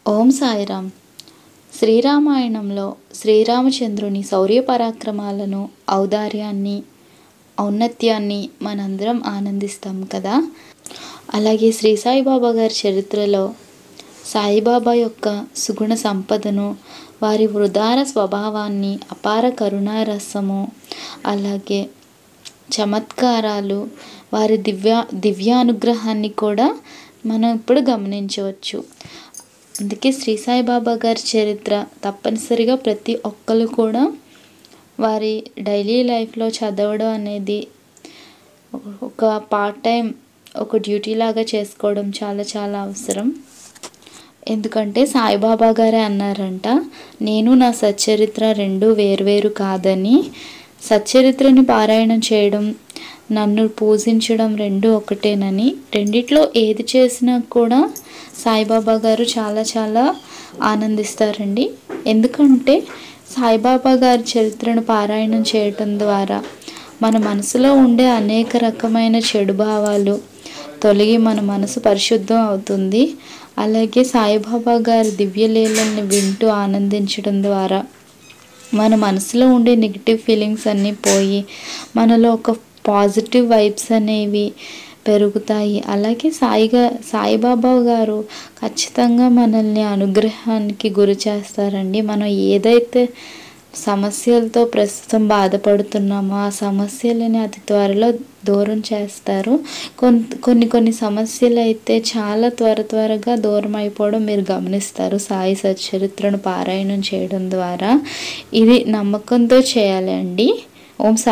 ఓం సాయిరామ్. శ్రీరామాయణంలో శ్రీరామచంద్రుని శౌర్య పరాక్రమాలను, ఔదార్యాన్ని, ఔన్నత్యాన్ని మనందరం ఆనందిస్తాం కదా. అలాగే శ్రీ సాయిబాబా గారి చరిత్రలో సాయిబాబా యొక్క సుగుణ సంపదను, వారి ఉదార స్వభావాన్ని, అపార కరుణారసము, అలాగే చమత్కారాలు, వారి దివ్యానుగ్రహాన్ని కూడా మనం ఇప్పుడు గమనించవచ్చు. అందుకే శ్రీ సాయిబాబా గారి చరిత్ర తప్పనిసరిగా ప్రతి ఒక్కరు కూడా వారి డైలీ లైఫ్లో చదవడం అనేది ఒక పార్ట్ టైం, ఒక డ్యూటీ లాగా చేసుకోవడం చాలా చాలా అవసరం. ఎందుకంటే సాయిబాబా గారే అన్నారంట, నేను నా సచ్చరిత్ర రెండు వేర్వేరు కాదని. సచ్చరిత్రని పారాయణం చేయడం, నన్ను పూజించడం రెండు ఒకటేనని. రెండిట్లో ఏది చేసినా కూడా సాయిబాబా గారు చాలా చాలా ఆనందిస్తారండి. ఎందుకంటే సాయిబాబా గారి చరిత్రను పారాయణం చేయటం ద్వారా మన మనసులో ఉండే అనేక రకమైన చెడు భావాలు తొలగి మన మనసు పరిశుద్ధం అవుతుంది. అలాగే సాయిబాబా గారి దివ్యలీలల్ని వింటూ ఆనందించడం ద్వారా మన మనసులో ఉండే నెగిటివ్ ఫీలింగ్స్ అన్నీ పోయి మనలో ఒక పాజిటివ్ వైబ్స్ అనేవి పెరుగుతాయి. అలాగే సాయిబాబా గారు ఖచ్చితంగా మనల్ని అనుగ్రహానికి గురి చేస్తారండి. మనం ఏదైతే సమస్యలతో ప్రస్తుతం బాధపడుతున్నామో ఆ సమస్యలని అతి త్వరలో దూరం చేస్తారు. కొన్ని సమస్యలు అయితే చాలా త్వరగా దూరం అయిపోవడం మీరు గమనిస్తారు సాయి సచ్చరిత్రను పారాయణం చేయడం ద్వారా. ఇది నమ్మకంతో చేయాలి అండి. ఓం సాయి.